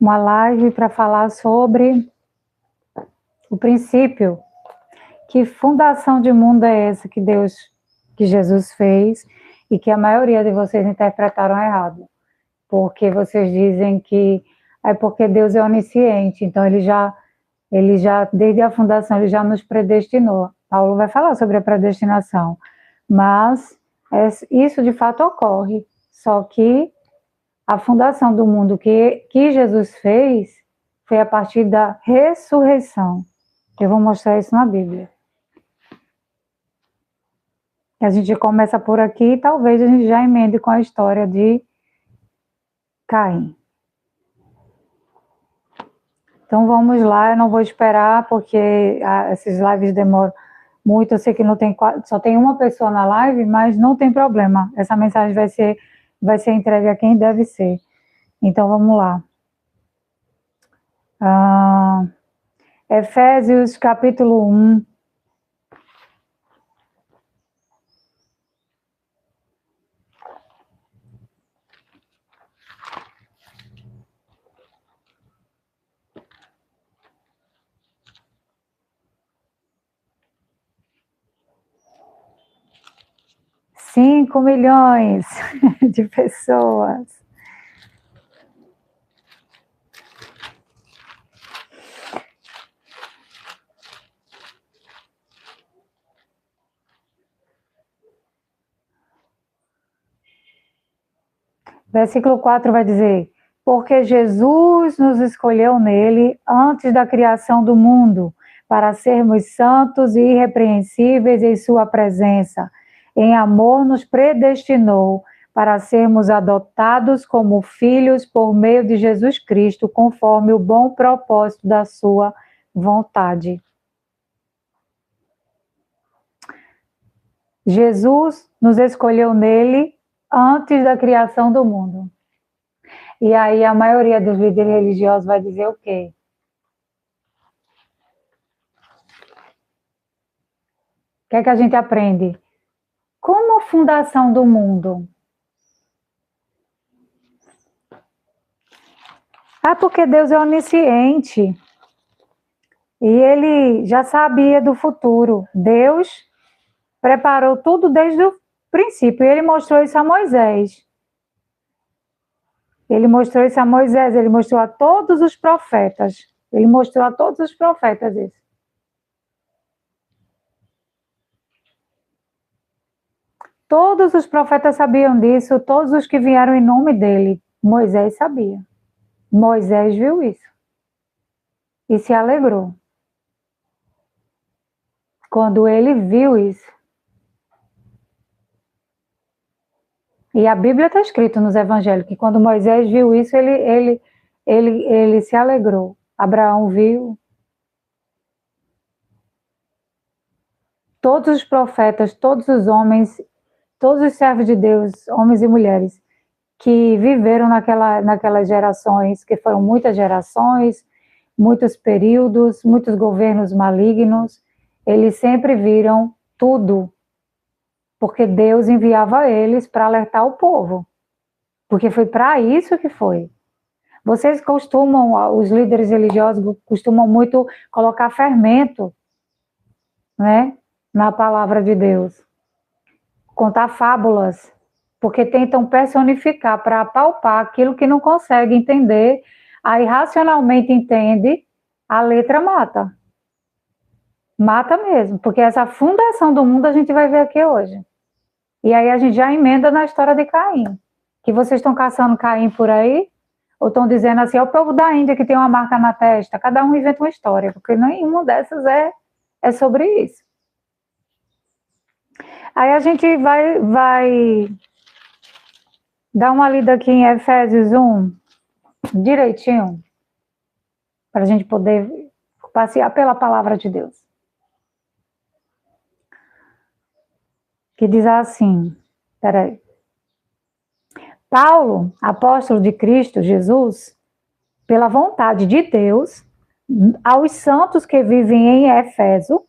uma live para falar sobre o princípio. Que fundação de mundo é essa que Jesus fez e que a maioria de vocês interpretaram errado? Porque vocês dizem que é porque Deus é onisciente, então ele já desde a fundação, ele já nos predestinou. Paulo vai falar sobre a predestinação, mas isso de fato ocorre, só que a fundação do mundo que Jesus fez foi a partir da ressurreição. Eu vou mostrar isso na Bíblia. A gente começa por aqui e talvez a gente já emende com a história de Caim. Então vamos lá, eu não vou esperar porque esses lives demoram muito, eu sei que não tem, só tem uma pessoa na live, mas não tem problema, essa mensagem vai ser entregue a quem deve ser. Então vamos lá. Efésios capítulo 1. Cinco milhões de pessoas. Versículo 4 vai dizer: porque Jesus nos escolheu nele antes da criação do mundo, para sermos santos e irrepreensíveis em sua presença. Em amor nos predestinou para sermos adotados como filhos por meio de Jesus Cristo, conforme o bom propósito da sua vontade. Jesus nos escolheu nele antes da criação do mundo. E aí a maioria dos líderes religiosos vai dizer o quê? O que é que a gente aprende? Como a fundação do mundo? Porque Deus é onisciente. E ele já sabia do futuro. Deus preparou tudo desde o princípio. E ele mostrou isso a Moisés. Ele mostrou isso a Moisés, ele mostrou a todos os profetas. Ele mostrou a todos os profetas isso. Todos os profetas sabiam disso, todos os que vieram em nome dele. Moisés sabia. Moisés viu isso. E se alegrou. Quando ele viu isso. E a Bíblia está escrito nos evangelhos que quando Moisés viu isso, ele se alegrou. Abraão viu. Todos os profetas, todos os homens, todos os servos de Deus, homens e mulheres, que viveram naquelas gerações, que foram muitas gerações, muitos períodos, muitos governos malignos, eles sempre viram tudo. Porque Deus enviava eles para alertar o povo. Porque foi para isso que foi. Vocês costumam, os líderes religiosos costumam muito colocar fermento, né, na palavra de Deus. Contar fábulas, porque tentam personificar para apalpar aquilo que não consegue entender, aí racionalmente entende, a letra mata. Mata mesmo, porque essa fundação do mundo a gente vai ver aqui hoje. E aí a gente já emenda na história de Caim. Que vocês estão caçando Caim por aí? Ou estão dizendo assim, é o povo da Índia que tem uma marca na testa? Cada um inventa uma história, porque nenhuma dessas é sobre isso. Aí a gente vai dar uma lida aqui em Efésios 1, direitinho, para a gente poder passear pela palavra de Deus. Que diz assim, peraí. Paulo, apóstolo de Cristo Jesus, pela vontade de Deus, aos santos que vivem em Éfeso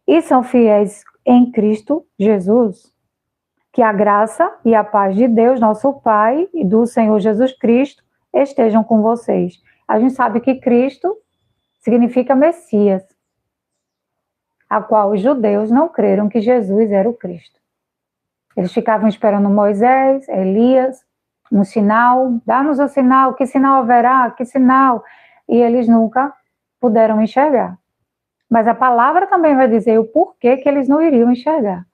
e são fiéis em Cristo Jesus, que a graça e a paz de Deus, nosso Pai, e do Senhor Jesus Cristo estejam com vocês. A gente sabe que Cristo significa Messias, a qual os judeus não creram que Jesus era o Cristo. Eles ficavam esperando Moisés, Elias, um sinal, dá-nos o sinal, que sinal haverá, que sinal? E eles nunca puderam enxergar. Mas a palavra também vai dizer o porquê que eles não iriam enxergar.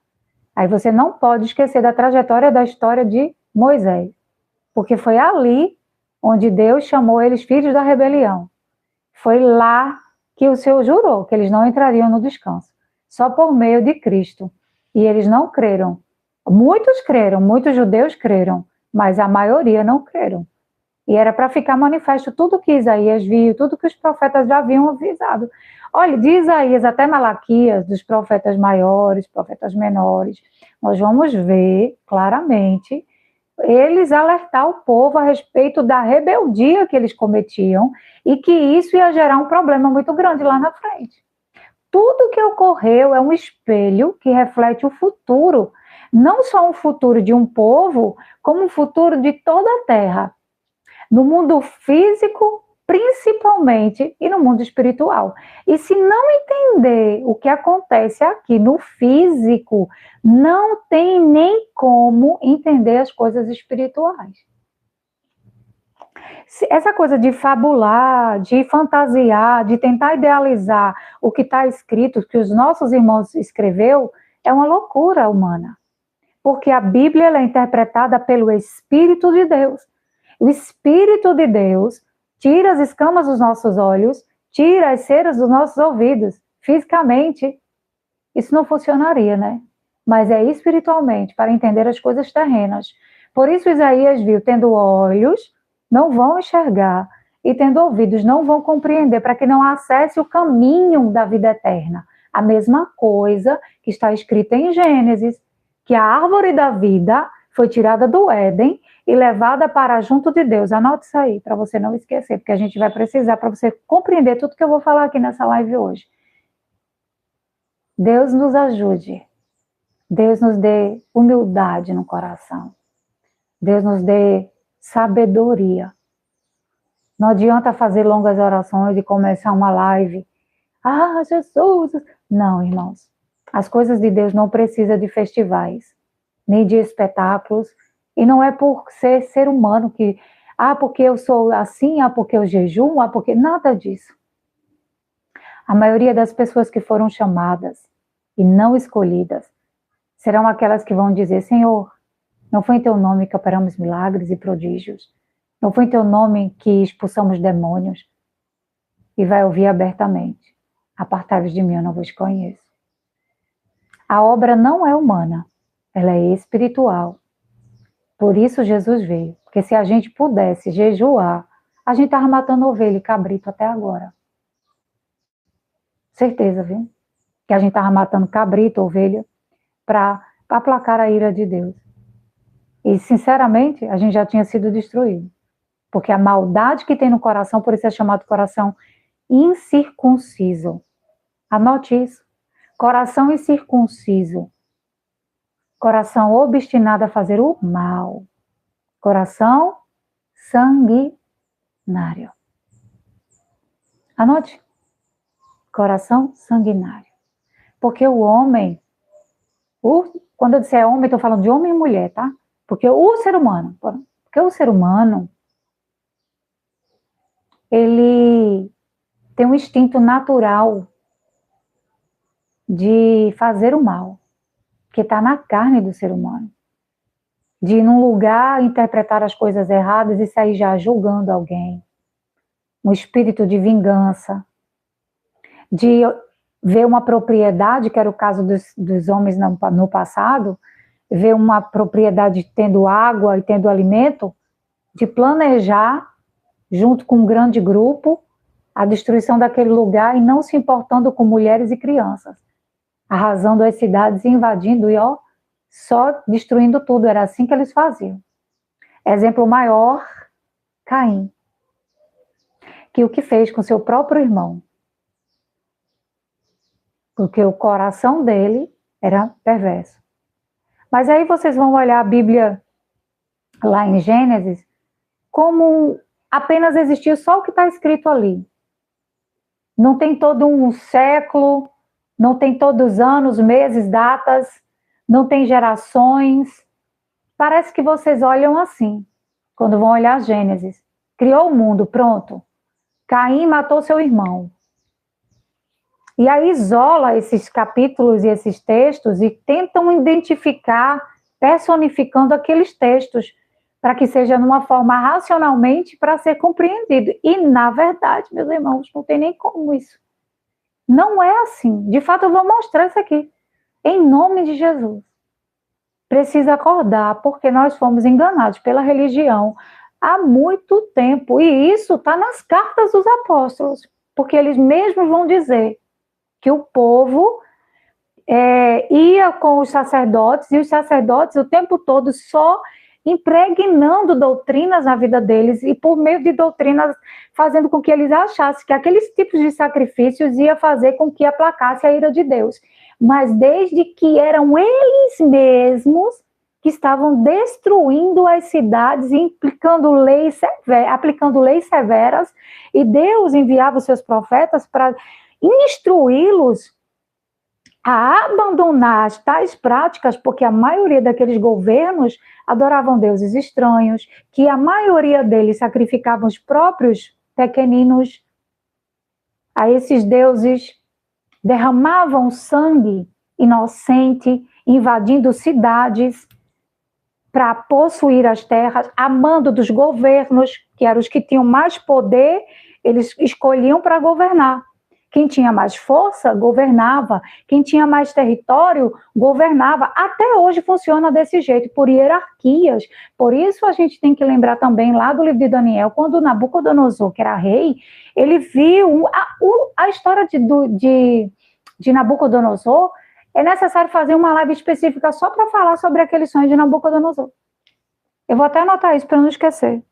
Aí você não pode esquecer da trajetória da história de Moisés, porque foi ali onde Deus chamou eles filhos da rebelião. Foi lá que o Senhor jurou que eles não entrariam no descanso, só por meio de Cristo. E eles não creram. Muitos creram, muitos judeus creram, mas a maioria não creram. E era para ficar manifesto tudo que Isaías viu, tudo que os profetas já haviam avisado. Olha, de Isaías até Malaquias, dos profetas maiores, profetas menores, nós vamos ver claramente eles alertar o povo a respeito da rebeldia que eles cometiam e que isso ia gerar um problema muito grande lá na frente. Tudo que ocorreu é um espelho que reflete o futuro, não só um futuro de um povo, como um futuro de toda a terra. No mundo físico, principalmente, e no mundo espiritual. E se não entender o que acontece aqui no físico, não tem nem como entender as coisas espirituais. Essa coisa de fabular, de fantasiar, de tentar idealizar o que está escrito, que os nossos irmãos escreveu, é uma loucura humana. Porque a Bíblia ela é interpretada pelo Espírito de Deus. O Espírito de Deus tira as escamas dos nossos olhos, tira as ceras dos nossos ouvidos. Fisicamente, isso não funcionaria, né? Mas é espiritualmente, para entender as coisas terrenas. Por isso Isaías viu, tendo olhos, não vão enxergar, e tendo ouvidos, não vão compreender, para que não acesse o caminho da vida eterna. A mesma coisa que está escrita em Gênesis, que a árvore da vida foi tirada do Éden e levada para junto de Deus. Anote isso aí, para você não esquecer, porque a gente vai precisar para você compreender tudo que eu vou falar aqui nessa live hoje. Deus nos ajude. Deus nos dê humildade no coração. Deus nos dê sabedoria. Não adianta fazer longas orações e começar uma live. Ah, Jesus! Não, irmãos. As coisas de Deus não precisam de festivais, nem de espetáculos. E não é por ser humano que, porque eu sou assim, porque eu jejuo, porque... Nada disso. A maioria das pessoas que foram chamadas e não escolhidas serão aquelas que vão dizer, Senhor, não foi em teu nome que operamos milagres e prodígios, não foi em teu nome que expulsamos demônios, e vai ouvir abertamente, apartai-vos de mim, eu não vos conheço. A obra não é humana, ela é espiritual. Por isso Jesus veio, porque se a gente pudesse jejuar, a gente estava matando ovelha e cabrito até agora. Certeza, viu? Que a gente estava matando cabrito, ovelha, para aplacar a ira de Deus. E, sinceramente, a gente já tinha sido destruído. Porque a maldade que tem no coração, por isso é chamado coração incircunciso. Anote isso. Coração incircunciso. Coração obstinado a fazer o mal. Coração sanguinário. Anote. Coração sanguinário. Porque o homem, quando eu disser homem, estou falando de homem e mulher, tá? Porque o ser humano, ele tem um instinto natural de fazer o mal, que está na carne do ser humano. De ir num lugar, interpretar as coisas erradas e sair já julgando alguém. Um espírito de vingança. De ver uma propriedade, que era o caso dos homens no passado, ver uma propriedade tendo água e tendo alimento, de planejar, junto com um grande grupo, a destruição daquele lugar e não se importando com mulheres e crianças, arrasando as cidades e invadindo e só destruindo tudo. Era assim que eles faziam. Exemplo maior, Caim, que o que fez com seu próprio irmão, porque o coração dele era perverso. Mas aí vocês vão olhar a Bíblia lá em Gênesis como apenas existiu só o que está escrito ali. Não tem todo um século, não tem todos os anos, meses, datas, não tem gerações. Parece que vocês olham assim, quando vão olhar Gênesis. Criou o mundo, pronto. Caim matou seu irmão. E aí isola esses capítulos e esses textos e tentam identificar, personificando aqueles textos, para que seja numa forma racionalmente para ser compreendido. E, na verdade, meus irmãos, não tem nem como isso. Não é assim. De fato, eu vou mostrar isso aqui. Em nome de Jesus. Precisa acordar, porque nós fomos enganados pela religião há muito tempo. E isso está nas cartas dos apóstolos, porque eles mesmos vão dizer que o povo ia com os sacerdotes, e os sacerdotes o tempo todo só impregnando doutrinas na vida deles, e por meio de doutrinas fazendo com que eles achassem que aqueles tipos de sacrifícios ia fazer com que aplacasse a ira de Deus. Mas desde que eram eles mesmos que estavam destruindo as cidades e aplicando leis severas, e Deus enviava os seus profetas para instruí-los a abandonar as tais práticas, porque a maioria daqueles governos adoravam deuses estranhos, que a maioria deles sacrificavam os próprios pequeninos a esses deuses, derramavam sangue inocente, invadindo cidades para possuir as terras, a mando dos governos, que eram os que tinham mais poder, eles escolhiam para governar. Quem tinha mais força, governava. Quem tinha mais território, governava. Até hoje funciona desse jeito, por hierarquias. Por isso a gente tem que lembrar também, lá do livro de Daniel, quando Nabucodonosor, que era rei, ele viu a história de Nabucodonosor. É necessário fazer uma live específica só para falar sobre aquele sonho de Nabucodonosor. Eu vou até anotar isso para não esquecer.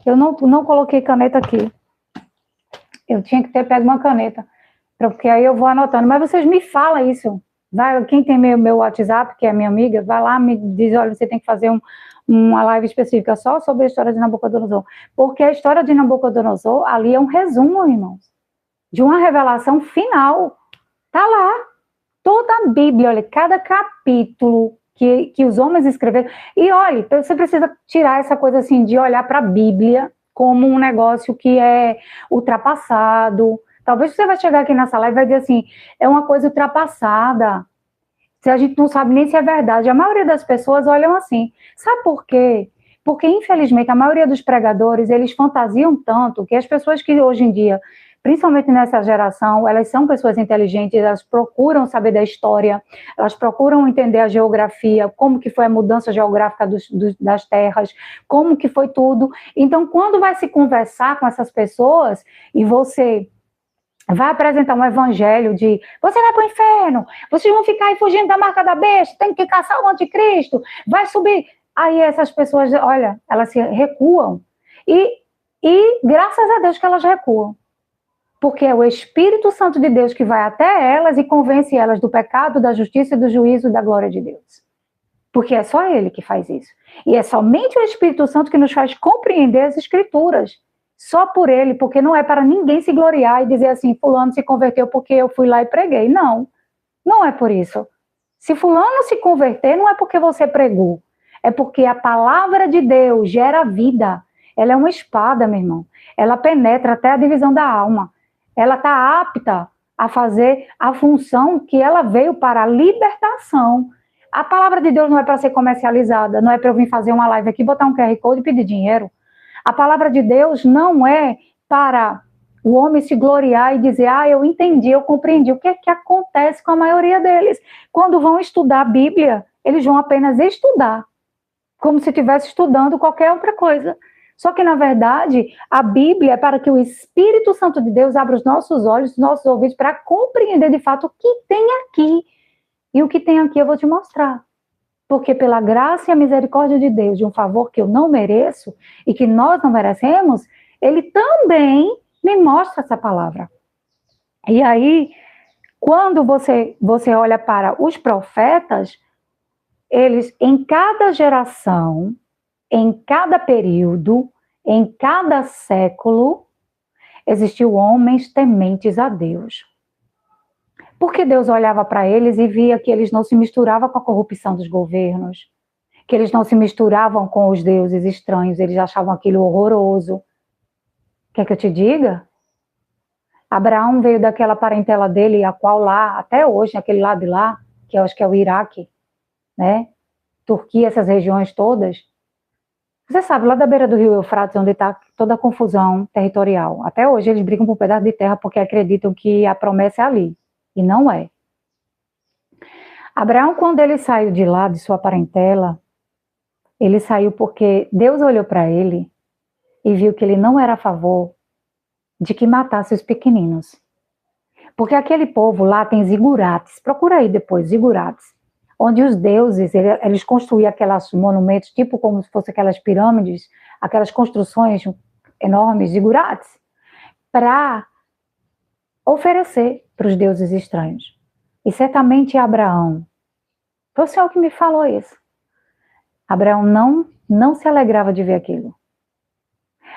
Eu não coloquei caneta aqui. Eu tinha que ter pego uma caneta, porque aí eu vou anotando. Mas vocês me falam isso. Vai, quem tem meu WhatsApp, que é minha amiga, vai lá, me diz, olha, você tem que fazer uma live específica só sobre a história de Nabucodonosor. Porque a história de Nabucodonosor, ali é um resumo, irmãos, de uma revelação final. Está lá. Toda a Bíblia, olha, cada capítulo que os homens escreveram. E olha, você precisa tirar essa coisa assim de olhar para a Bíblia como um negócio que é ultrapassado. Talvez você vai chegar aqui nessa live e vai dizer assim, é uma coisa ultrapassada. Se a gente não sabe nem se é verdade. A maioria das pessoas olham assim. Sabe por quê? Porque, infelizmente, a maioria dos pregadores, eles fantasiam tanto que as pessoas que hoje em dia, principalmente nessa geração, elas são pessoas inteligentes, elas procuram saber da história, elas procuram entender a geografia, como que foi a mudança geográfica das terras, como que foi tudo. Então, quando vai se conversar com essas pessoas e você vai apresentar um evangelho de você vai para o inferno, vocês vão ficar aí fugindo da marca da besta, tem que caçar o anticristo, vai subir. Aí essas pessoas, olha, elas se recuam. E graças a Deus que elas recuam. Porque é o Espírito Santo de Deus que vai até elas e convence elas do pecado, da justiça, do juízo e da glória de Deus. Porque é só Ele que faz isso. E é somente o Espírito Santo que nos faz compreender as Escrituras. Só por Ele, porque não é para ninguém se gloriar e dizer assim, fulano se converteu porque eu fui lá e preguei. Não, não é por isso. Se fulano se converter, não é porque você pregou. É porque a palavra de Deus gera vida. Ela é uma espada, meu irmão. Ela penetra até a divisão da alma. Ela está apta a fazer a função que ela veio para a libertação. A palavra de Deus não é para ser comercializada, não é para eu vir fazer uma live aqui, botar um QR Code e pedir dinheiro. A palavra de Deus não é para o homem se gloriar e dizer, eu entendi, eu compreendi. O que é que acontece com a maioria deles? Quando vão estudar a Bíblia, eles vão apenas estudar, como se estivesse estudando qualquer outra coisa. Só que, na verdade, a Bíblia é para que o Espírito Santo de Deus abra os nossos olhos, os nossos ouvidos, para compreender de fato o que tem aqui. E o que tem aqui eu vou te mostrar. Porque pela graça e a misericórdia de Deus, de um favor que eu não mereço e que nós não merecemos, Ele também me mostra essa palavra. E aí, quando você olha para os profetas, eles, em cada geração, em cada período, Em cada século existiu homens tementes a Deus. Porque Deus olhava para eles e via que eles não se misturavam com a corrupção dos governos, que eles não se misturavam com os deuses estranhos, eles achavam aquilo horroroso. Quer que eu te diga? Abraão veio daquela parentela dele, a qual lá, até hoje, naquele lado de lá, que eu acho que é o Iraque, né? Turquia, essas regiões todas. Você sabe, lá da beira do rio Eufrates, onde está toda a confusão territorial. Até hoje eles brigam por um pedaço de terra porque acreditam que a promessa é ali. E não é. Abraão, quando ele saiu de lá, de sua parentela, ele saiu porque Deus olhou para ele e viu que ele não era a favor de que matasse os pequeninos. Porque aquele povo lá tem zigurates. Procura aí depois, zigurates. Onde os deuses, eles construíam aqueles monumentos, tipo como se fossem aquelas pirâmides, aquelas construções enormes, zigurates, para oferecer para os deuses estranhos. E certamente Abraão, foi o Senhor que me falou isso. Abraão não se alegrava de ver aquilo.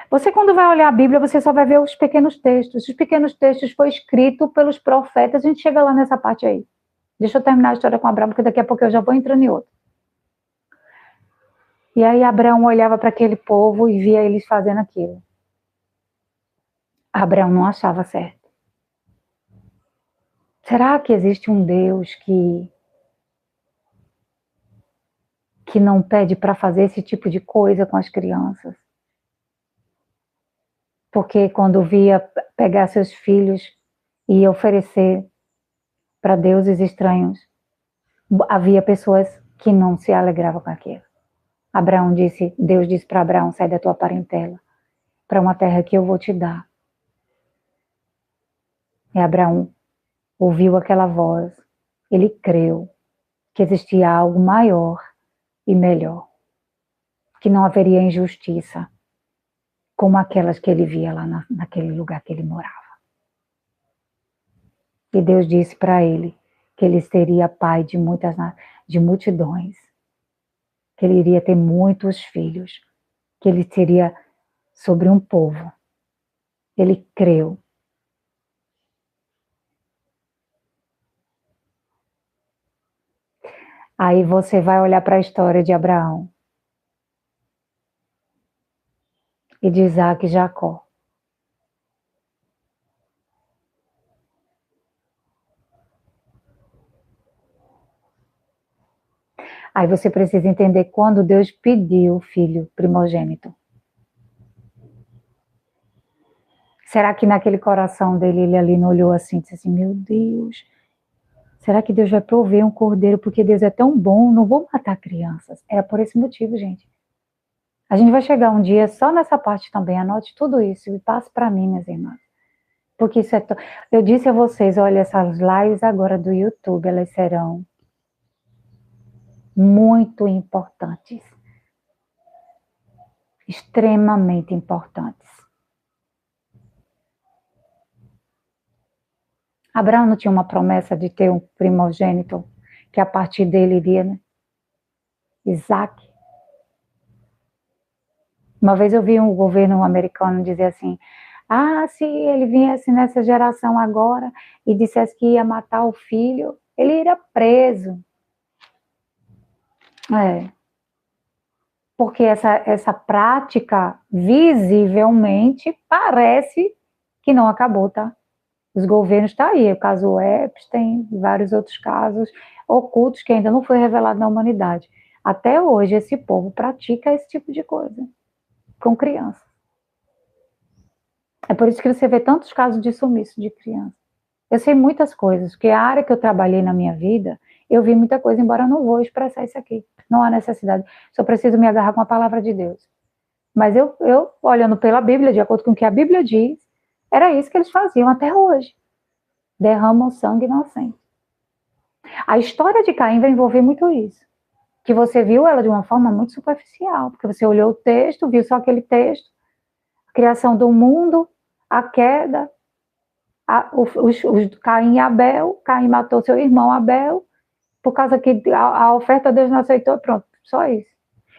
Você, quando vai olhar a Bíblia, você só vai ver os pequenos textos. Os pequenos textos foram escritos pelos profetas. A gente chega lá nessa parte aí. Deixa eu terminar a história com Abraão, porque daqui a pouco eu já vou entrando em outro. E aí Abraão olhava para aquele povo e via eles fazendo aquilo. Abraão não achava certo. Será que existe um Deus que não pede para fazer esse tipo de coisa com as crianças? Porque quando via pegar seus filhos e oferecer para deuses estranhos, havia pessoas que não se alegravam com aquilo. Deus disse para Abraão, sai da tua parentela, para uma terra que eu vou te dar. E Abraão ouviu aquela voz, ele creu que existia algo maior e melhor, que não haveria injustiça, como aquelas que ele via lá naquele lugar que ele morava. E Deus disse para ele que ele seria pai de multidões, que ele iria ter muitos filhos, que ele seria sobre um povo. Ele creu. Aí você vai olhar para a história de Abraão e de Isaac e Jacó. Aí você precisa entender quando Deus pediu o filho primogênito. Será que naquele coração dele, ele ali não olhou assim, disse assim, meu Deus, será que Deus vai prover um cordeiro porque Deus é tão bom, não vou matar crianças. Era por esse motivo, gente. A gente vai chegar um dia só nessa parte também, anote tudo isso e passe para mim, minhas irmãs. Porque isso é... Eu disse a vocês, olha, essas lives agora do YouTube, elas serão muito importantes. Extremamente importantes. Abraão não tinha uma promessa de ter um primogênito, que a partir dele iria, né? Isaac. Uma vez eu vi um governo americano dizer assim, se ele viesse nessa geração agora e dissesse que ia matar o filho, ele iria preso. Porque essa prática visivelmente parece que não acabou, tá? Os governos estão aí, o caso Epstein e vários outros casos ocultos que ainda não foi revelado na humanidade. Até hoje esse povo pratica esse tipo de coisa com crianças. É por isso que você vê tantos casos de sumiço de criança. Eu sei muitas coisas, porque a área que eu trabalhei na minha vida, eu vi muita coisa, embora eu não vou expressar isso aqui. Não há necessidade. Só preciso me agarrar com a palavra de Deus. Mas eu olhando pela Bíblia, de acordo com o que a Bíblia diz, era isso que eles faziam até hoje. Derramam sangue inocente. A história de Caim vai envolver muito isso. Que você viu ela de uma forma muito superficial, porque você olhou o texto, viu só aquele texto, a criação do mundo, a queda, Caim e Abel, Caim matou seu irmão Abel, por causa que a oferta Deus não aceitou, pronto, só isso.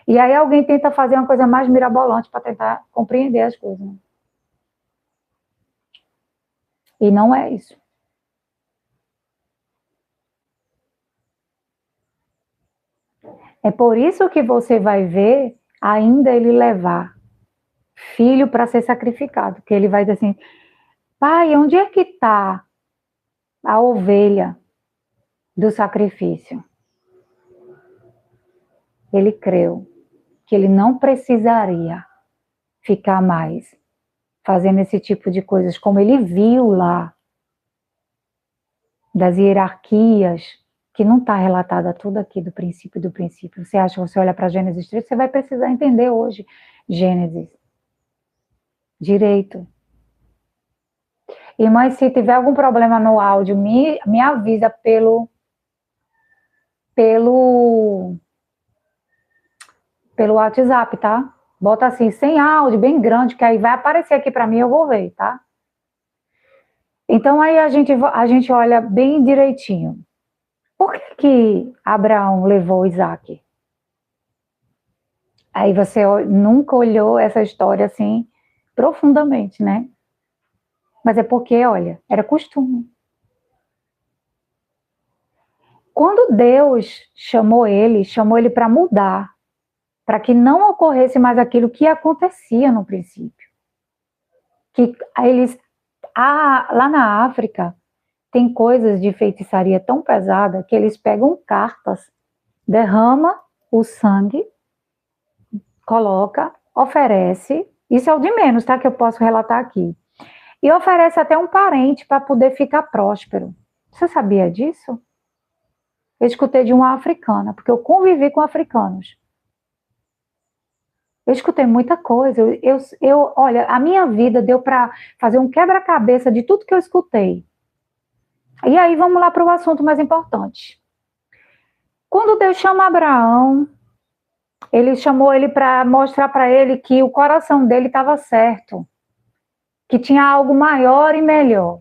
E aí alguém tenta fazer uma coisa mais mirabolante para tentar compreender as coisas. Né? E não é isso. É por isso que você vai ver ainda ele levar filho para ser sacrificado. Que ele vai dizer assim, pai, onde é que está a ovelha do sacrifício? Ele creu que ele não precisaria ficar mais fazendo esse tipo de coisas, como ele viu lá, das hierarquias, que não está relatada tudo aqui do princípio do princípio. Você acha que você olha para Gênesis 3, você vai precisar entender hoje Gênesis direito. Irmãs, se tiver algum problema no áudio, me avisa pelo WhatsApp, tá? Bota assim, sem áudio, bem grande, que aí vai aparecer aqui para mim, eu vou ver, tá? Então aí a gente olha bem direitinho. Por que Abraão levou Isaac? Aí você nunca olhou essa história assim profundamente, né? Mas é porque, olha, era costume. Quando Deus chamou ele para mudar, para que não ocorresse mais aquilo que acontecia no princípio. Que lá na África, tem coisas de feitiçaria tão pesada que eles pegam cartas, derrama o sangue, coloca, oferece, isso é o de menos, tá? Que eu posso relatar aqui. E oferece até um parente para poder ficar próspero. Você sabia disso? Eu escutei de uma africana, porque eu convivi com africanos. Eu escutei muita coisa. Olha, a minha vida deu para fazer um quebra-cabeça de tudo que eu escutei. E aí vamos lá para o assunto mais importante. Quando Deus chama Abraão, ele chamou ele para mostrar para ele que o coração dele estava certo, que tinha algo maior e melhor,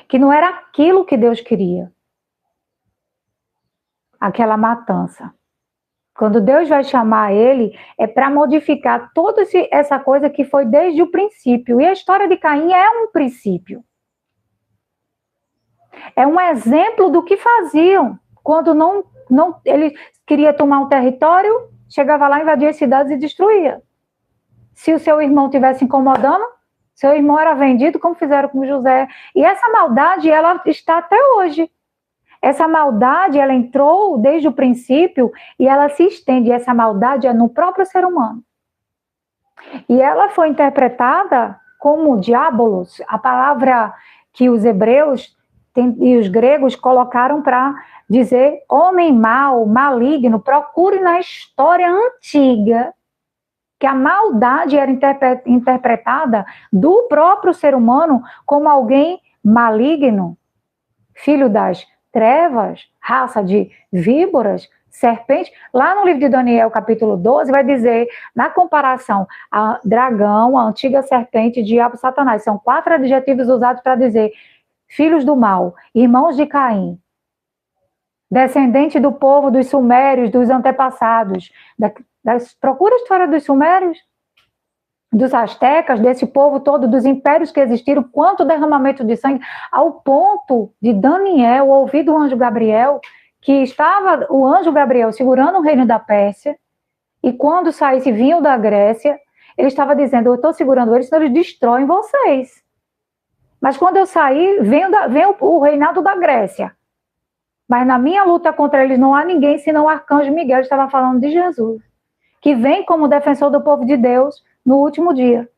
que não era aquilo que Deus queria, aquela matança. Quando Deus vai chamar ele, é para modificar toda essa coisa que foi desde o princípio. E a história de Caim é um princípio. É um exemplo do que faziam. Quando ele queria tomar um território, chegava lá, invadia as cidades e destruía. Se o seu irmão estivesse incomodando, seu irmão era vendido, como fizeram com José. E essa maldade, ela está até hoje. Essa maldade, ela entrou desde o princípio e ela se estende. E essa maldade é no próprio ser humano. E ela foi interpretada como diabolos, a palavra que os hebreus e os gregos colocaram para dizer homem mau, maligno. Procure na história antiga que a maldade era interpretada do próprio ser humano como alguém maligno, filho das trevas, raça de víboras, serpente. Lá no livro de Daniel, capítulo 12, vai dizer, na comparação, a dragão, a antiga serpente, diabo, Satanás. São 4 adjetivos usados para dizer filhos do mal, irmãos de Caim, descendente do povo dos sumérios, dos antepassados. Procura a história dos sumérios, dos astecas, desse povo todo, dos impérios que existiram, quanto derramamento de sangue, ao ponto de Daniel ouvir do anjo Gabriel, que estava o anjo Gabriel segurando o reino da Pérsia, e quando saísse vinham da Grécia, ele estava dizendo, eu estou segurando eles, senão eles destroem vocês. Mas quando eu sair, vem o reinado da Grécia. Mas na minha luta contra eles não há ninguém senão o arcanjo Miguel, estava falando de Jesus, que vem como defensor do povo de Deus no último dia.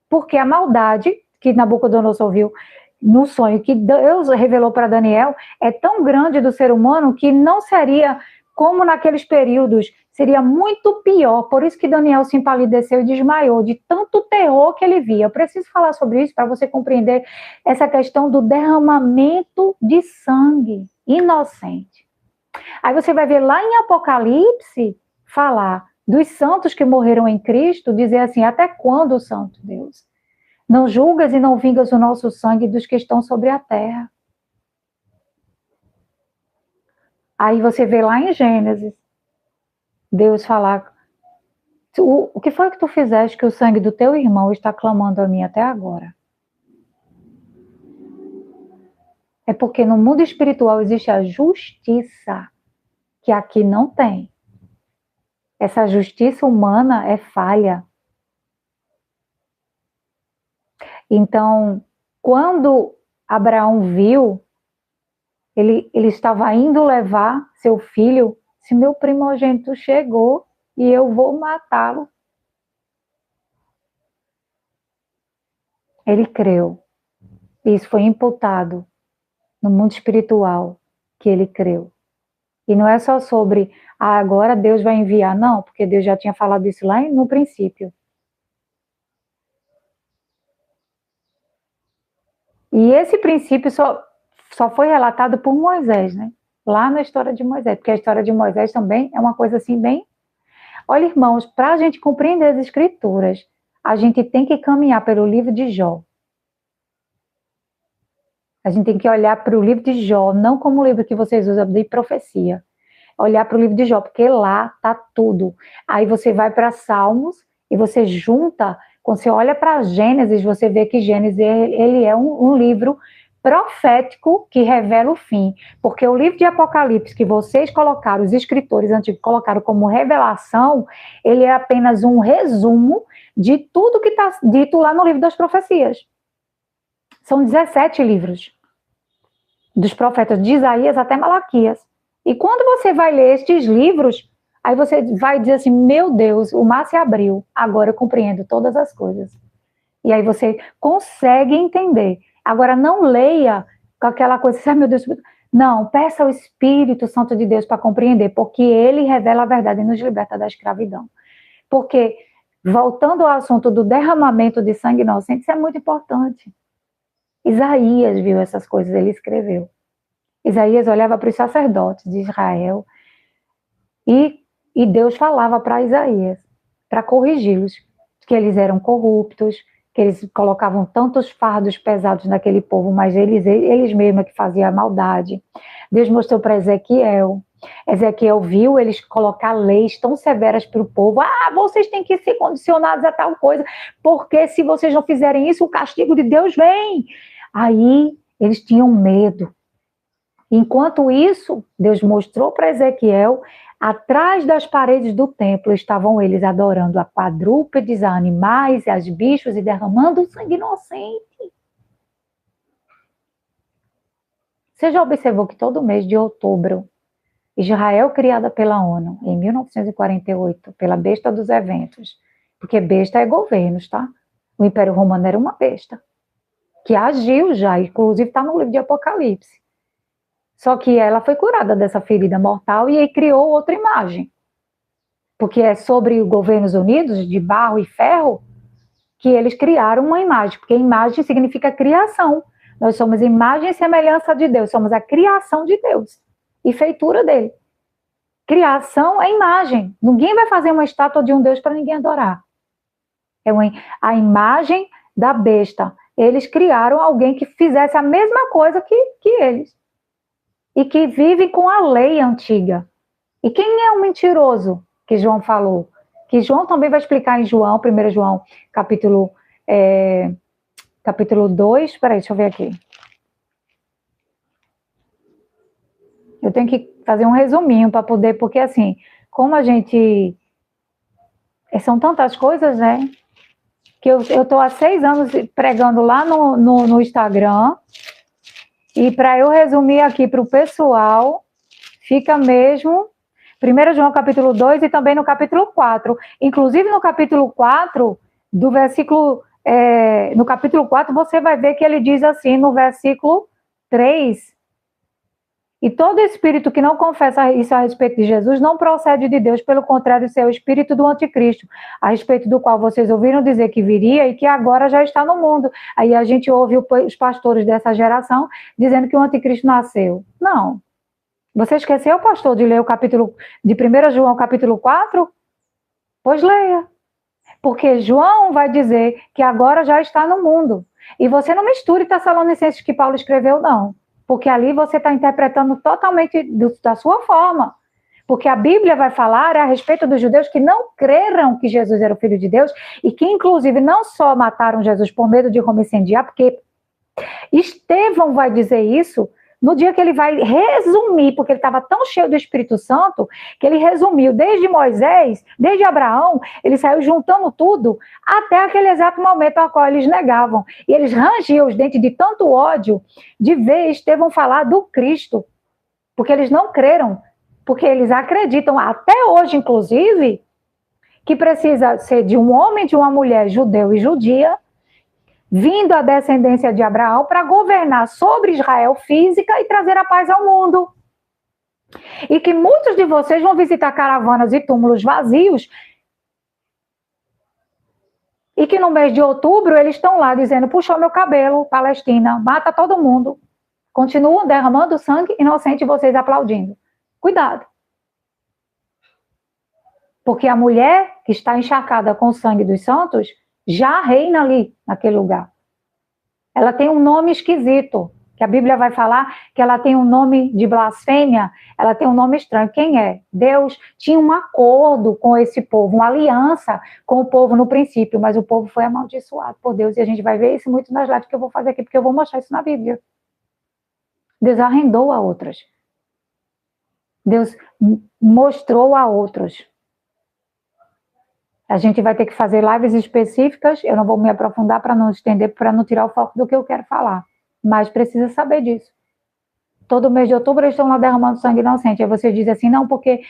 Porque a maldade que Nabucodonosor viu no sonho, que Deus revelou para Daniel, é tão grande do ser humano que não seria como naqueles períodos, seria muito pior. Por isso que Daniel se empalideceu e desmaiou, de tanto terror que ele via. Eu preciso falar sobre isso para você compreender essa questão do derramamento de sangue inocente. Aí você vai ver lá em Apocalipse, falar dos santos que morreram em Cristo, dizer assim, até quando, Santo Deus? Não julgas e não vingas o nosso sangue dos que estão sobre a terra. Aí você vê lá em Gênesis, Deus falar, o que foi que tu fizeste que o sangue do teu irmão está clamando a mim até agora? É porque no mundo espiritual existe a justiça, que aqui não tem. Essa justiça humana é falha. Então, quando Abraão viu, ele estava indo levar seu filho, se meu primogênito chegou e eu vou matá-lo. Ele creu. Isso foi imputado no mundo espiritual, que ele creu. E não é só sobre, agora Deus vai enviar, não, porque Deus já tinha falado isso lá no princípio. E esse princípio só foi relatado por Moisés, né? Lá na história de Moisés, porque a história de Moisés também é uma coisa assim bem... Olha, irmãos, para a gente compreender as escrituras, a gente tem que caminhar pelo livro de Jó. A gente tem que olhar para o livro de Jó, não como o livro que vocês usam de profecia. Olhar para o livro de Jó, porque lá está tudo. Aí você vai para Salmos e você junta, quando você olha para Gênesis, você vê que Gênesis ele é um livro profético que revela o fim. Porque o livro de Apocalipse que vocês colocaram, os escritores antigos colocaram como revelação, ele é apenas um resumo de tudo que está dito lá no livro das profecias. São 17 livros dos profetas de Isaías até Malaquias. E quando você vai ler estes livros, aí você vai dizer assim, meu Deus, o mar se abriu, agora eu compreendo todas as coisas. E aí você consegue entender. Agora não leia com aquela coisa, assim, meu Deus, não, peça ao Espírito Santo de Deus para compreender, porque ele revela a verdade e nos liberta da escravidão. Porque, voltando ao assunto do derramamento de sangue inocente, isso é muito importante. Isaías viu essas coisas, ele escreveu. Isaías olhava para os sacerdotes de Israel e Deus falava para Isaías, para corrigi-los, que eles eram corruptos, que eles colocavam tantos fardos pesados naquele povo, mas eles mesmos que faziam a maldade. Deus mostrou para Ezequiel. Ezequiel viu eles colocar leis tão severas para o povo. Vocês têm que ser condicionados a tal coisa, porque se vocês não fizerem isso, o castigo de Deus vem. Aí eles tinham medo. Enquanto isso, Deus mostrou para Ezequiel, atrás das paredes do templo estavam eles adorando a quadrúpedes, a animais, as bichos e derramando sangue inocente. Você já observou que todo mês de outubro, Israel, criada pela ONU, em 1948, pela besta dos eventos, porque besta é governos, tá? O Império Romano era uma besta, que agiu já, inclusive está no livro de Apocalipse. Só que ela foi curada dessa ferida mortal e aí criou outra imagem. Porque é sobre os governos unidos, de barro e ferro, que eles criaram uma imagem. Porque imagem significa criação. Nós somos imagem e semelhança de Deus. Somos a criação de Deus. E feitura dele. Criação é imagem. Ninguém vai fazer uma estátua de um Deus para ninguém adorar. É a imagem da besta. Eles criaram alguém que fizesse a mesma coisa que eles. E que vive com a lei antiga. E quem é o mentiroso que João falou? Que João também vai explicar em João, 1 João, capítulo 2, peraí, deixa eu ver aqui. Eu tenho que fazer um resuminho para poder, porque assim, como a gente... São tantas coisas, né? Que eu estou há 6 anos pregando lá no Instagram. E para eu resumir aqui para o pessoal, fica mesmo 1 João capítulo 2 e também no capítulo 4. Inclusive no capítulo 4, do versículo... no capítulo 4 você vai ver que ele diz assim, no versículo 3... E todo espírito que não confessa isso a respeito de Jesus não procede de Deus, pelo contrário, isso é o espírito do anticristo, a respeito do qual vocês ouviram dizer que viria e que agora já está no mundo. Aí a gente ouve os pastores dessa geração dizendo que o anticristo nasceu. Não. Você esqueceu, pastor, de ler o capítulo de 1 João, capítulo 4? Pois leia. Porque João vai dizer que agora já está no mundo. E você não misture Tessalonicenses que Paulo escreveu, não. Porque ali você está interpretando totalmente da sua forma. Porque a Bíblia vai falar a respeito dos judeus que não creram que Jesus era o Filho de Deus e que, inclusive, não só mataram Jesus por medo de Roma incendiar, porque Estevão vai dizer isso no dia que ele vai resumir, porque ele estava tão cheio do Espírito Santo, que ele resumiu desde Moisés, desde Abraão, ele saiu juntando tudo, até aquele exato momento ao qual eles negavam. E eles rangiam os dentes de tanto ódio de ver Estevão falar do Cristo, porque eles não creram, porque eles acreditam, até hoje, inclusive, que precisa ser de um homem, de uma mulher, judeu e judia, vindo a descendência de Abraão para governar sobre Israel física e trazer a paz ao mundo. E que muitos de vocês vão visitar caravanas e túmulos vazios e que no mês de outubro eles estão lá dizendo, puxou meu cabelo, Palestina, mata todo mundo. Continuam derramando sangue inocente e vocês aplaudindo. Cuidado. Porque a mulher que está encharcada com o sangue dos santos já reina ali, naquele lugar. Ela tem um nome esquisito, que a Bíblia vai falar que ela tem um nome de blasfêmia, ela tem um nome estranho. Quem é? Deus tinha um acordo com esse povo, uma aliança com o povo no princípio, mas o povo foi amaldiçoado por Deus, e a gente vai ver isso muito nas lives que eu vou fazer aqui, porque eu vou mostrar isso na Bíblia. Deus arrendou a outras. Deus mostrou a outros. A gente vai ter que fazer lives específicas, eu não vou me aprofundar para não estender, para não tirar o foco do que eu quero falar, mas precisa saber disso. Todo mês de outubro eles estão lá derramando sangue inocente, aí você diz assim, não, porque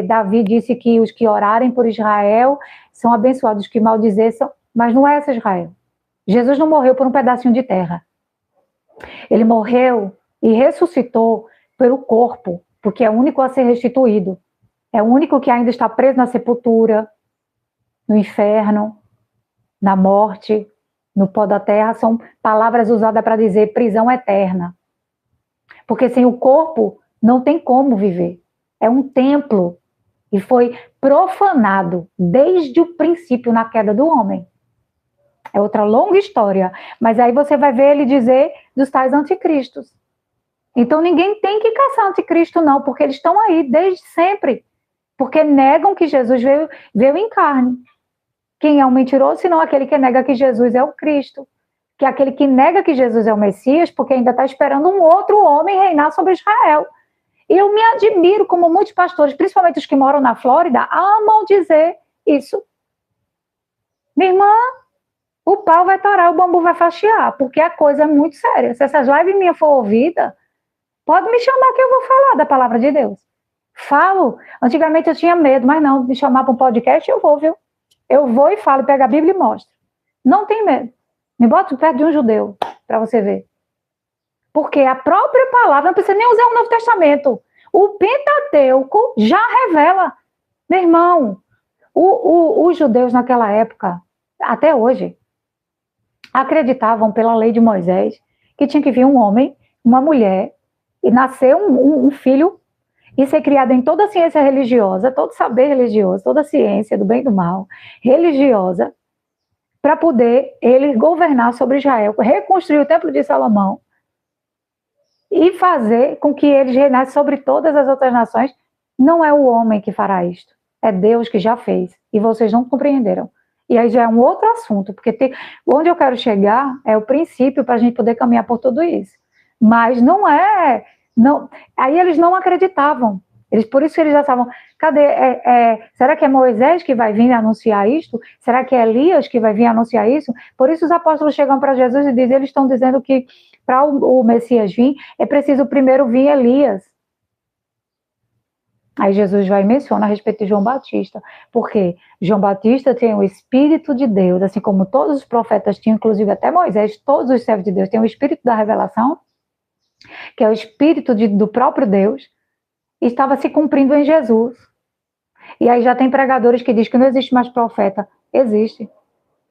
Davi disse que os que orarem por Israel são abençoados, os que maldizeram, mas não é essa Israel. Jesus não morreu por um pedacinho de terra. Ele morreu e ressuscitou pelo corpo, porque é o único a ser restituído. É o único que ainda está preso na sepultura, no inferno, na morte, no pó da terra, são palavras usadas para dizer prisão eterna. Porque sem o corpo não tem como viver. É um templo e foi profanado desde o princípio na queda do homem. É outra longa história, mas aí você vai ver ele dizer dos tais anticristos. Então ninguém tem que caçar anticristo não, porque eles estão aí desde sempre, porque negam que Jesus veio em carne. Quem é um mentiroso, senão aquele que nega que Jesus é o Cristo. Que é aquele que nega que Jesus é o Messias, porque ainda está esperando um outro homem reinar sobre Israel. E eu me admiro como muitos pastores, principalmente os que moram na Flórida, amam dizer isso. Minha irmã, o pau vai torar, o bambu vai faxear, porque a coisa é muito séria. Se essas lives minhas for ouvida, pode me chamar que eu vou falar da palavra de Deus. Falo. Antigamente eu tinha medo, mas não, me chamar para um podcast eu vou, viu? Eu vou e falo, pego a Bíblia e mostro. Não tem medo. Me bota perto de um judeu, para você ver. Porque a própria palavra, não precisa nem usar o Novo Testamento. O Pentateuco já revela. Meu irmão, os judeus naquela época, até hoje, acreditavam pela lei de Moisés que tinha que vir um homem, uma mulher, e nascer um filho e ser criado em toda a ciência religiosa, todo saber religioso, toda a ciência do bem e do mal, religiosa, para poder ele governar sobre Israel, reconstruir o Templo de Salomão e fazer com que eles reinassem sobre todas as outras nações. Não é o homem que fará isto, é Deus que já fez, e vocês não compreenderam. E aí já é um outro assunto, porque onde eu quero chegar é o princípio para a gente poder caminhar por tudo isso. Mas não é... Não, aí eles não acreditavam. Por isso que eles já estavam, cadê? Será que é Moisés que vai vir anunciar isto? Será que é Elias que vai vir anunciar isso? Por isso os apóstolos chegam para Jesus e dizem, eles estão dizendo que para o Messias vir, é preciso primeiro vir Elias. Aí Jesus vai e menciona a respeito de João Batista, porque João Batista tem o Espírito de Deus, assim como todos os profetas tinham, inclusive até Moisés, todos os servos de Deus têm o Espírito da revelação, que é o Espírito do próprio Deus, e estava se cumprindo em Jesus. E aí já tem pregadores que dizem que não existe mais profeta. Existe.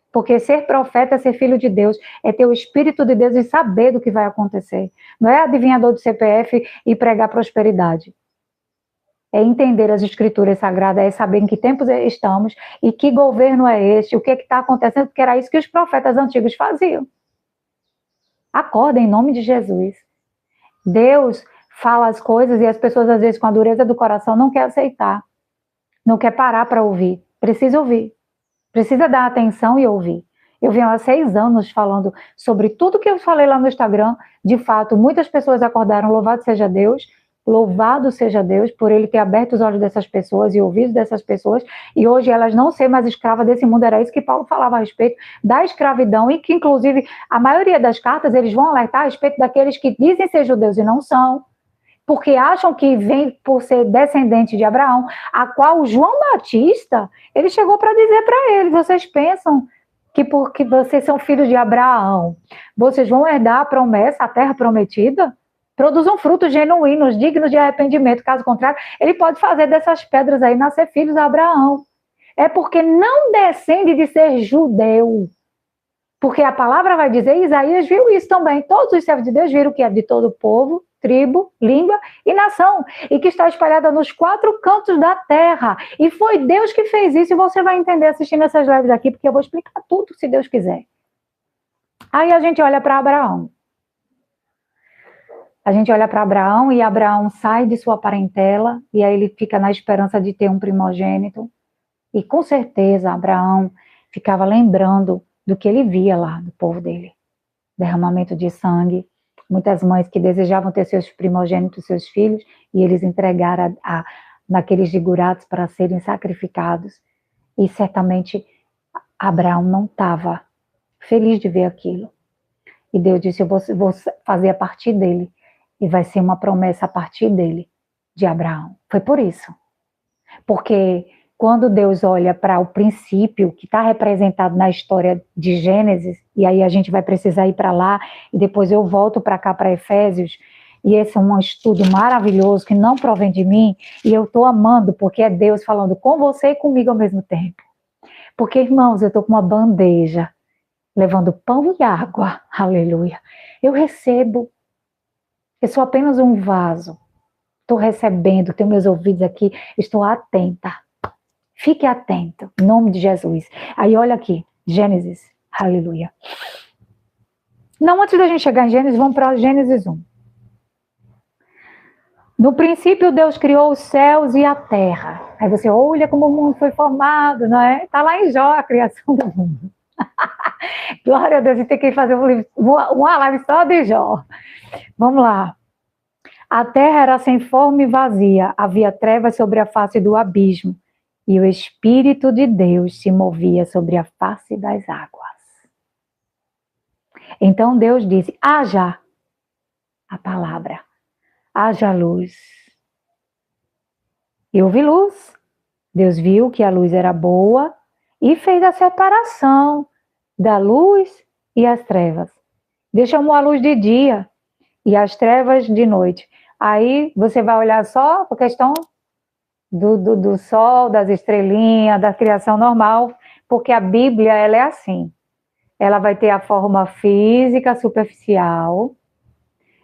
Porque ser profeta é ser filho de Deus, é ter o Espírito de Deus e saber do que vai acontecer. Não é adivinhador de CPF e pregar prosperidade. É entender as escrituras sagradas, é saber em que tempos estamos e que governo é este, o que está acontecendo, porque era isso que os profetas antigos faziam. Acorda em nome de Jesus. Deus fala as coisas e as pessoas, às vezes, com a dureza do coração, não quer aceitar, não quer parar para ouvir. Precisa ouvir, precisa dar atenção e ouvir. Eu venho há 6 anos falando sobre tudo que eu falei lá no Instagram. De fato, muitas pessoas acordaram, louvado seja Deus por ele ter aberto os olhos dessas pessoas e ouvidos dessas pessoas, e hoje elas não ser mais escravas desse mundo. Era isso que Paulo falava a respeito da escravidão, e que, inclusive, a maioria das cartas, eles vão alertar a respeito daqueles que dizem ser judeus e não são, porque acham que vem por ser descendente de Abraão, a qual João Batista, ele chegou para dizer para eles: vocês pensam que porque vocês são filhos de Abraão, vocês vão herdar a promessa, a terra prometida? Produzam frutos genuínos, dignos de arrependimento. Caso contrário, ele pode fazer dessas pedras aí nascer filhos de Abraão. É porque não descende de ser judeu. Porque a palavra vai dizer, Isaías viu isso também. Todos os servos de Deus viram que é de todo povo, tribo, língua e nação, e que está espalhada nos 4 cantos da terra. E foi Deus que fez isso, e você vai entender assistindo essas lives aqui, porque eu vou explicar tudo, se Deus quiser. Aí a gente olha para Abraão. A gente olha para Abraão, e Abraão sai de sua parentela, e aí ele fica na esperança de ter um primogênito. E com certeza Abraão ficava lembrando do que ele via lá do povo dele. Derramamento de sangue, muitas mães que desejavam ter seus primogênitos, seus filhos, e eles entregaram naqueles zigurates para serem sacrificados. E certamente Abraão não estava feliz de ver aquilo. E Deus disse: eu vou fazer a partir dele, e vai ser uma promessa a partir dele, de Abraão. Foi por isso. Porque quando Deus olha para o princípio que está representado na história de Gênesis, e aí a gente vai precisar ir para lá, e depois eu volto para cá, para Efésios, e esse é um estudo maravilhoso que não provém de mim, e eu estou amando, porque é Deus falando com você e comigo ao mesmo tempo. Porque, irmãos, eu estou com uma bandeja, levando pão e água, aleluia. Eu recebo, eu sou apenas um vaso, estou recebendo, tenho meus ouvidos aqui, estou atenta. Fique atento, em nome de Jesus. Aí olha aqui, Gênesis, aleluia. Não, antes da gente chegar em Gênesis, vamos para Gênesis 1. No princípio, Deus criou os céus e a terra. Aí você olha como o mundo foi formado, não é? Está lá em Jó, a criação do mundo. Glória a Deus, a gente tem que fazer uma live só de Jó. Vamos lá. A terra era sem forma e vazia, havia trevas sobre a face do abismo, e o Espírito de Deus se movia sobre a face das águas. Então Deus disse: haja a palavra, haja luz. E houve luz. Deus viu que a luz era boa e fez a separação da luz e as trevas. Deus chamou a luz de dia e as trevas de noite. Aí você vai olhar só a questão do sol, das estrelinhas, da criação normal, porque a Bíblia, ela é assim. Ela vai ter a forma física, superficial,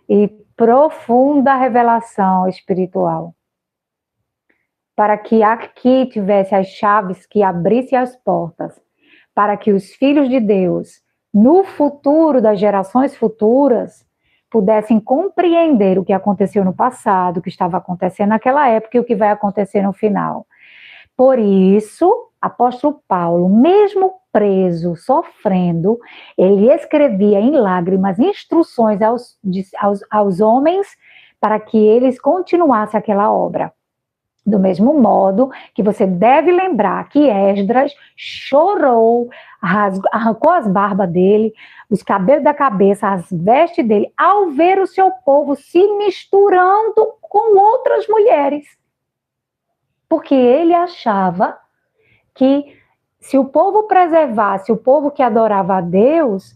e profunda revelação espiritual. Para que aqui tivesse as chaves que abrissem as portas, para que os filhos de Deus, no futuro, das gerações futuras, pudessem compreender o que aconteceu no passado, o que estava acontecendo naquela época e o que vai acontecer no final. Por isso, apóstolo Paulo, mesmo preso, sofrendo, ele escrevia em lágrimas instruções aos homens para que eles continuassem aquela obra. Do mesmo modo que você deve lembrar que Esdras chorou, arrancou as barbas dele, os cabelos da cabeça, as vestes dele, ao ver o seu povo se misturando com outras mulheres. Porque ele achava que se o povo preservasse, o povo que adorava a Deus,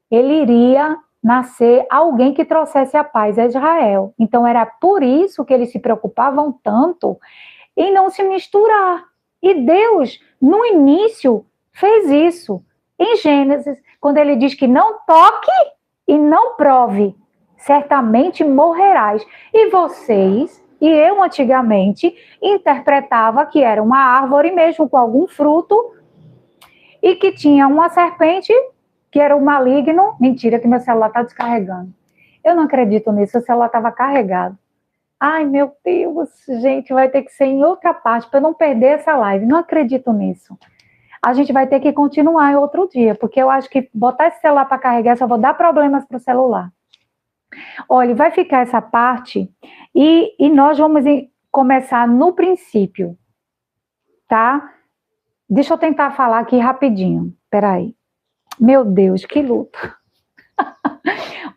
ele iria nascer alguém que trouxesse a paz a Israel. Então era por isso que eles se preocupavam tanto em não se misturar. E Deus, no início, fez isso. Em Gênesis, quando ele diz que não toque e não prove, certamente morrerás. E vocês, e eu antigamente, interpretava que era uma árvore mesmo com algum fruto e que tinha uma serpente que era o maligno. Mentira, que meu celular está descarregando. Eu não acredito nisso, o celular estava carregado. Ai, meu Deus, gente, vai ter que ser em outra parte para eu não perder essa live. Não acredito nisso. A gente vai ter que continuar em outro dia, porque eu acho que botar esse celular para carregar só vou dar problemas para o celular. Olha, vai ficar essa parte e nós vamos começar no princípio, tá? Deixa eu tentar falar aqui rapidinho. Peraí. Meu Deus, que luta.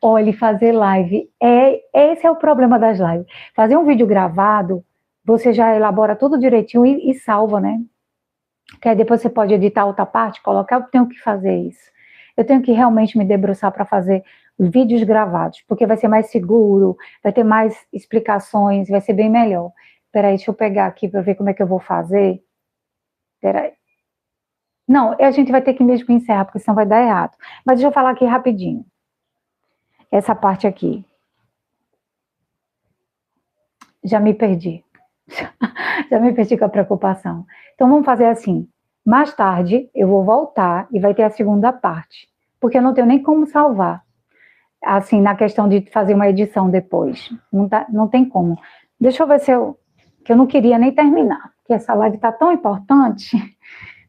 Olha, fazer live, esse é o problema das lives. Fazer um vídeo gravado, você já elabora tudo direitinho e salva, né? Que aí depois você pode editar outra parte, colocar, eu tenho que fazer isso. Eu tenho que realmente me debruçar para fazer vídeos gravados, porque vai ser mais seguro, vai ter mais explicações, vai ser bem melhor. Peraí, deixa eu pegar aqui para ver como é que eu vou fazer. Peraí. Não, a gente vai ter que mesmo encerrar, porque senão vai dar errado. Mas deixa eu falar aqui rapidinho. Essa parte aqui. Já me perdi. Já me perdi com a preocupação. Então vamos fazer assim. Mais tarde eu vou voltar e vai ter a segunda parte. Porque eu não tenho nem como salvar. Assim, na questão de fazer uma edição depois. Não tem como. Deixa eu ver se eu... Que eu não queria nem terminar. Porque essa live está tão importante.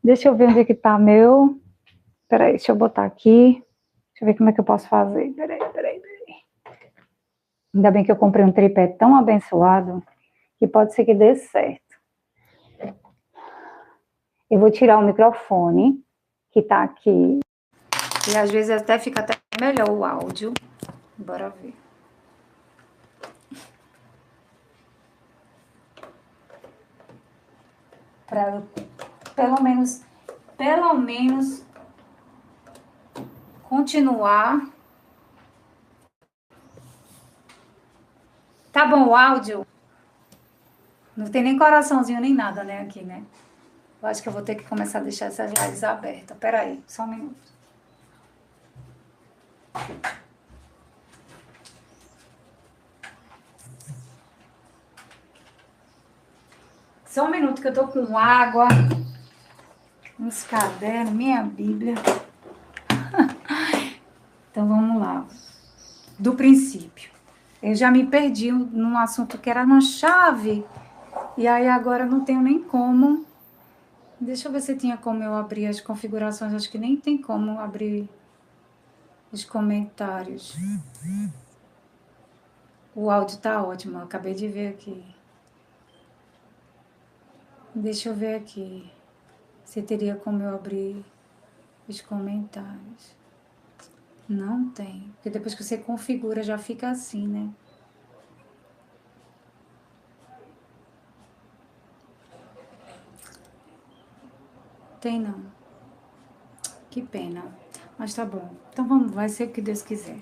Deixa eu ver onde é que está meu... Peraí, deixa eu botar aqui. Deixa eu ver como é que eu posso fazer. Peraí. Ainda bem que eu comprei um tripé tão abençoado que pode ser que dê certo. Eu vou tirar o microfone que tá aqui. E às vezes até fica até melhor o áudio. Bora ver. Para pelo menos continuar. Tá bom o áudio? Não tem nem coraçãozinho nem nada, né, aqui, né? Eu acho que eu vou ter que começar a deixar essas lives abertas. Peraí, só um minuto. Só um minuto que eu tô com água, uns cadernos, minha Bíblia. Então vamos lá. Do princípio. Eu já me perdi num assunto que era uma chave. E aí agora não tenho nem como. Deixa eu ver se tinha como eu abrir as configurações. Acho que nem tem como abrir os comentários. O áudio tá ótimo, eu acabei de ver aqui. Deixa eu ver aqui se teria como eu abrir os comentários. Não tem, porque depois que você configura já fica assim, né? Tem não. Que pena. Mas tá bom. Então vamos, vai ser o que Deus quiser.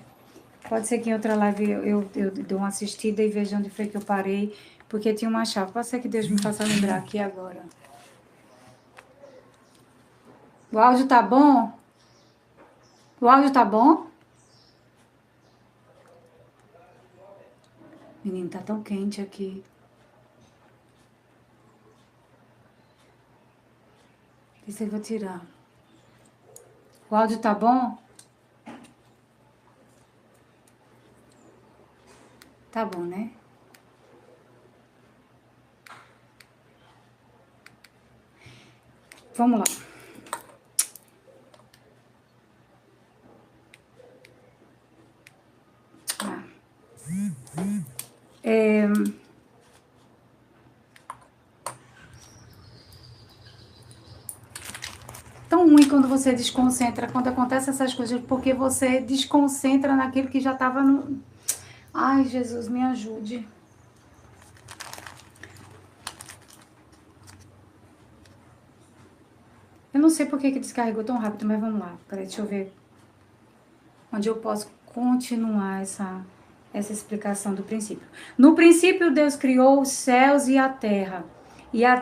Pode ser que em outra live eu dê uma assistida e veja onde foi que eu parei, porque tinha uma chave. Pode ser que Deus me faça lembrar aqui agora. O áudio tá bom? O áudio tá bom? Menino, tá tão quente aqui. Esse eu vou tirar. O áudio tá bom? Tá bom, né? Vamos lá. Tão ruim quando você desconcentra, quando acontece essas coisas, porque você desconcentra naquilo que já estava no... Ai, Jesus, me ajude. Eu não sei por que descarregou tão rápido, mas vamos lá. Peraí, deixa eu ver onde eu posso continuar essa explicação do princípio. No princípio, Deus criou os céus e a terra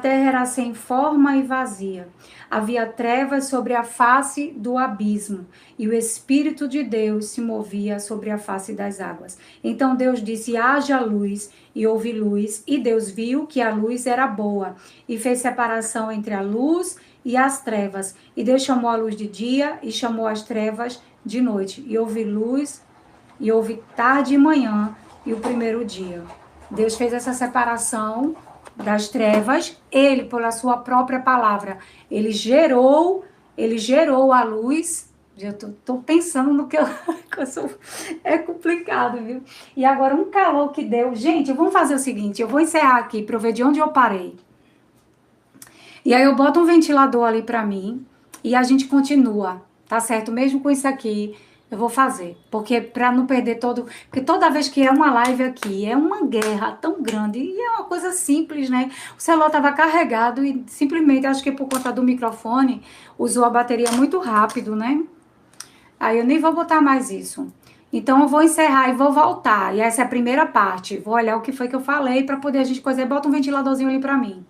era sem forma e vazia. Havia trevas sobre a face do abismo, e o Espírito de Deus se movia sobre a face das águas. Então Deus disse: haja luz, e houve luz, e Deus viu que a luz era boa, e fez separação entre a luz e as trevas. E Deus chamou a luz de dia, e chamou as trevas de noite. E houve luz, e houve tarde e manhã, e o primeiro dia. Deus fez essa separação das trevas, ele, pela sua própria palavra, ele gerou a luz. Eu tô pensando no que eu, que eu sou. É complicado, viu? E agora, um calor que deu. Gente, vamos fazer o seguinte: eu vou encerrar aqui para eu ver de onde eu parei. E aí, eu boto um ventilador ali para mim e a gente continua, tá certo? Mesmo com isso aqui, eu vou fazer. Porque para não perder todo. Porque toda vez que é uma live aqui, é uma guerra tão grande e é uma coisa simples, né? O celular estava carregado e simplesmente, acho que por conta do microfone, usou a bateria muito rápido, né? Aí eu nem vou botar mais isso. Então eu vou encerrar e vou voltar. E essa é a primeira parte. Vou olhar o que foi que eu falei para poder a gente coisa. Bota um ventiladorzinho ali para mim.